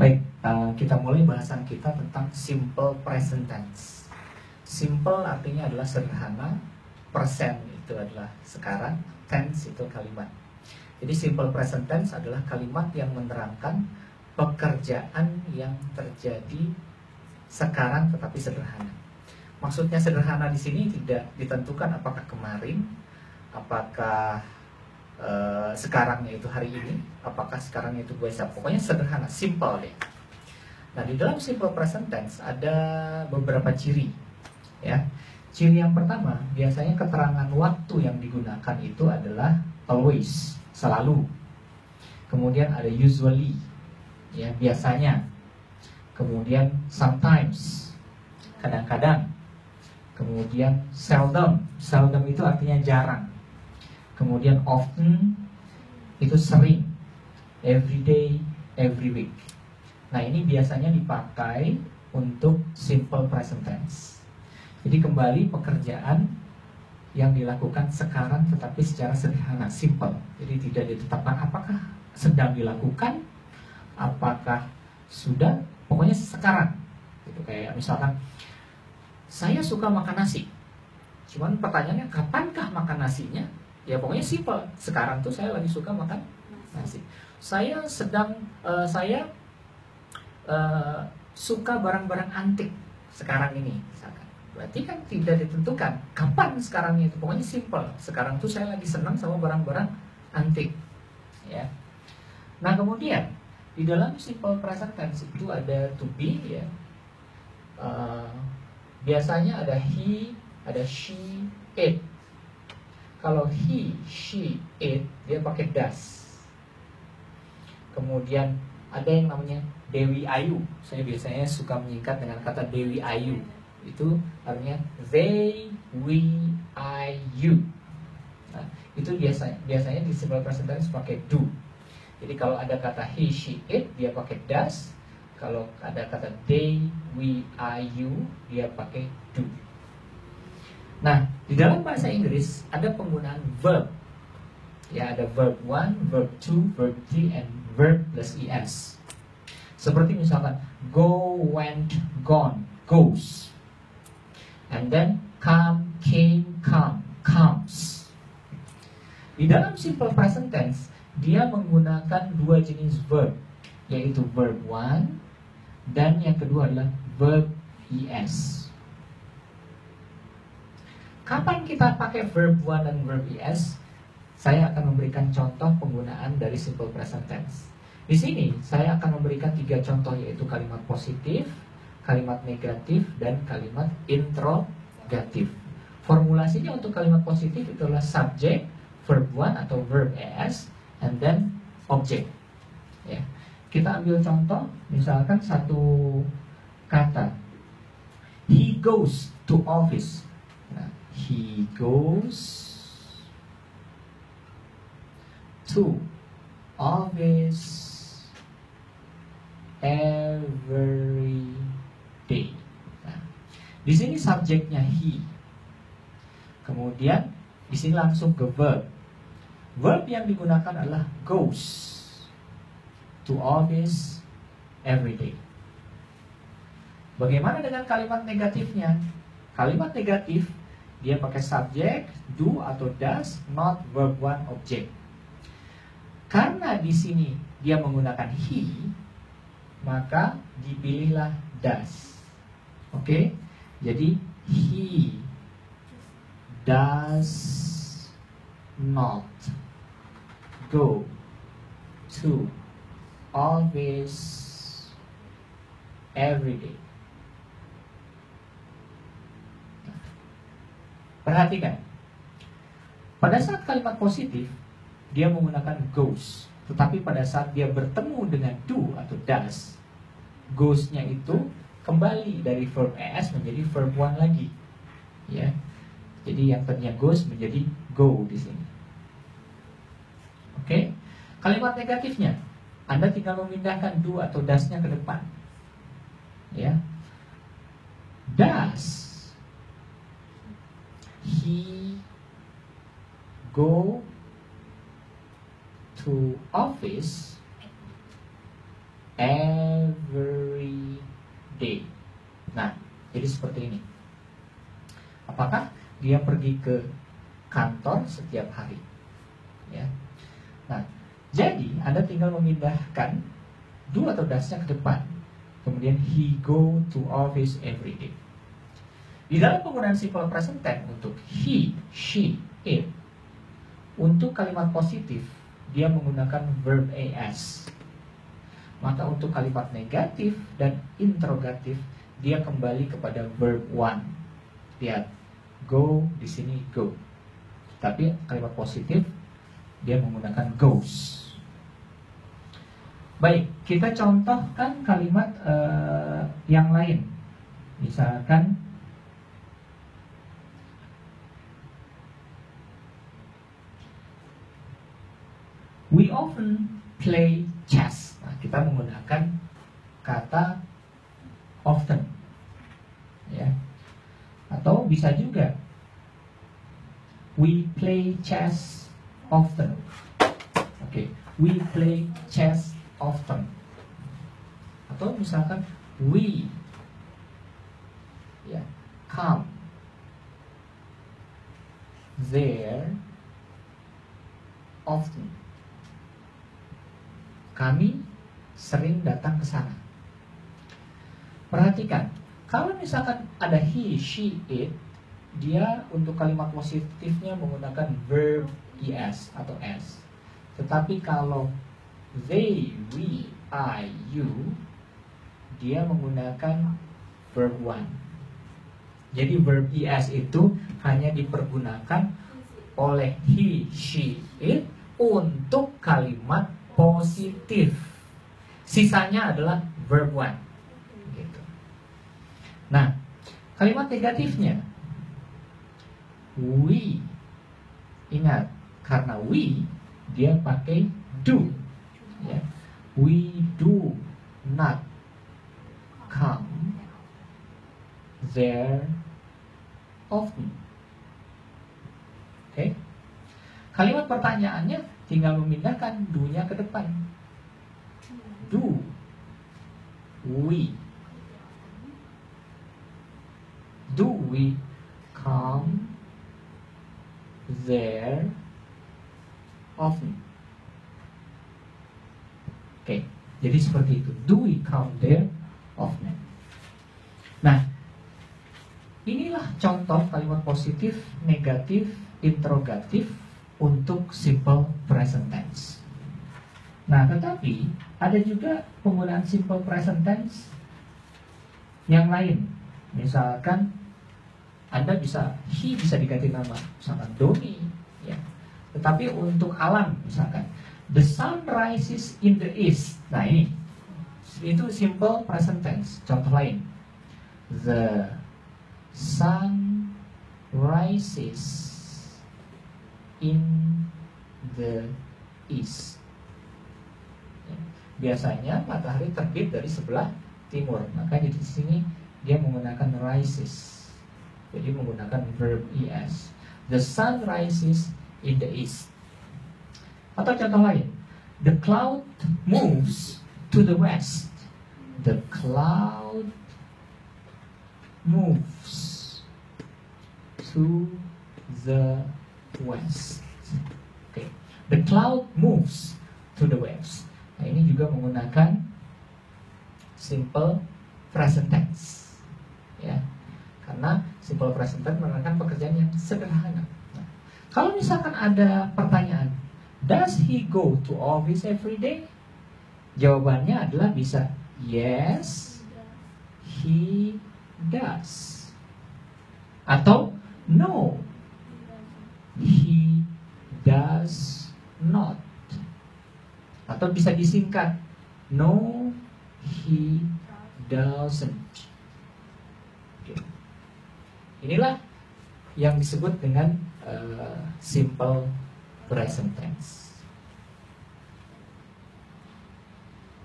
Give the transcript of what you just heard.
Baik, kita mulai bahasan kita tentang simple present tense. Simple artinya adalah sederhana, present itu adalah sekarang, tense itu kalimat. Jadi simple present tense adalah kalimat yang menerangkan pekerjaan yang terjadi sekarang tetapi sederhana. Maksudnya sederhana di sini tidak ditentukan apakah kemarin, apakah sekarangnya itu hari ini, apakah sekarangnya itu besok. Pokoknya sederhana, simple ya. Nah, di dalam simple present tense ada beberapa ciri ya. Ciri yang pertama, biasanya keterangan waktu yang digunakan itu adalah always, selalu. Kemudian ada usually, ya, biasanya. Kemudian sometimes, kadang-kadang. Kemudian seldom, seldom itu artinya jarang. Kemudian often, itu sering. Every day, every week. Nah, ini biasanya dipakai untuk simple present tense. Jadi kembali pekerjaan yang dilakukan sekarang tetapi secara sederhana, simple. Jadi tidak ditetapkan apakah sedang dilakukan, apakah sudah, pokoknya sekarang. Gitu, kayak misalkan saya suka makan nasi. Cuman pertanyaannya kapankah makan nasinya? Ya pokoknya simple. Sekarang tuh saya lagi suka makan nasi. Saya sedang suka barang-barang antik sekarang ini, misalkan. Berarti kan tidak ditentukan kapan sekarangnya itu. Pokoknya simple. Sekarang tuh saya lagi senang sama barang-barang antik. Ya. Nah kemudian di dalam simple present tense itu ada to be ya. Biasanya ada he, ada she, it. Kalau he, she, it, dia pakai does. Kemudian ada yang namanya Dewi Ayu. Saya biasanya suka menyingkat dengan kata Dewi Ayu. Itu artinya they, we, I, you. Nah, itu biasanya di simple present tense pakai do. Jadi kalau ada kata he, she, it, dia pakai does. Kalau ada kata they, we, I, you, dia pakai do. Nah, di dalam bahasa Inggris ada penggunaan verb. Ya, ada verb 1, verb 2, verb 3, and verb plus es. Seperti misalkan go, went, gone, goes. And then come, came, come, comes. Di dalam simple present tense, dia menggunakan dua jenis verb, yaitu verb 1 dan yang kedua adalah verb es. Kapan kita pakai verb 1 dan verb es? Saya akan memberikan contoh penggunaan dari simple present tense. Di sini saya akan memberikan 3 contoh, yaitu kalimat positif, kalimat negatif, dan kalimat interrogatif. Formulasinya untuk kalimat positif itu adalah subject, verb 1 atau verb es, and then object. Ya. Kita ambil contoh, misalkan satu kata, he goes to office. Nah, he goes to office every day. Nah, di sini subjeknya he. Kemudian di sini langsung ke verb. Verb yang digunakan adalah goes to office every day. Bagaimana dengan kalimat negatifnya? Kalimat negatif dia pakai subjek, do atau does, not verb 1 object. Karena di sini dia menggunakan he, maka dipilihlah does. Oke? Jadi he does not go to office every day. Perhatikan, pada saat kalimat positif dia menggunakan goes, tetapi pada saat dia bertemu dengan do atau does, goes-nya itu kembali dari verb es menjadi verb 1 lagi. Ya. Jadi yang tadinya goes menjadi go di sini. Oke? Kalimat negatifnya, Anda tinggal memindahkan do atau does-nya ke depan. Ya. Does he go to office every day. Nah, jadi seperti ini. Apakah dia pergi ke kantor setiap hari? Ya. Nah, jadi Anda tinggal memindahkan do atau does-nya ke depan. Kemudian he go to office every day. Di dalam penggunaan simple present tense untuk he, she, it, untuk kalimat positif dia menggunakan verb as. Maka untuk kalimat negatif dan interrogatif dia kembali kepada verb one. Lihat, go di sini go. Tapi kalimat positif dia menggunakan goes. Baik, kita contohkan kalimat yang lain. Misalkan we often play chess. Nah, kita menggunakan kata often, ya. Atau bisa juga we play chess often. Oke, we play chess often. Atau misalkan we, ya, come there often. Kami sering datang ke sana. Perhatikan, kalau misalkan ada he, she, it, dia untuk kalimat positifnya menggunakan verb es atau s. Tetapi kalau they, we, I, you, dia menggunakan verb one. Jadi verb es itu hanya dipergunakan oleh he, she, it untuk kalimat positif. Sisanya adalah verb one. Gitu. Nah, kalimat negatifnya we. Ingat, karena we dia pakai do. Ya. We do not come there often. Oke. Kalimat pertanyaannya tinggal memindahkan do-nya ke depan. Do we come there often? Oke, jadi seperti itu. Do we come there often? Nah, inilah contoh kalimat positif, negatif, interrogatif untuk simple present tense. Nah, tetapi ada juga penggunaan simple present tense yang lain. Misalkan Anda he bisa diganti nama, misalkan Doni, ya. Tetapi untuk alam, misalkan the sun rises in the east. Nah, ini itu simple present tense. Contoh lain, the sun rises in the east. Biasanya matahari terbit dari sebelah timur, maka di sini dia menggunakan rises. Jadi menggunakan verb es. The sun rises in the east. Atau contoh lain, the cloud moves to the west. The cloud moves to the west. Okay. The cloud moves to the west. Nah, ini juga menggunakan simple present tense, ya. Karena simple present tense merupakan pekerjaan yang sederhana. Nah, kalau misalkan ada pertanyaan, does he go to office every day? Jawabannya adalah bisa yes, he does. Atau no, he does not. Atau bisa disingkat, no, he doesn't. Okay. Inilah yang disebut dengan simple present tense.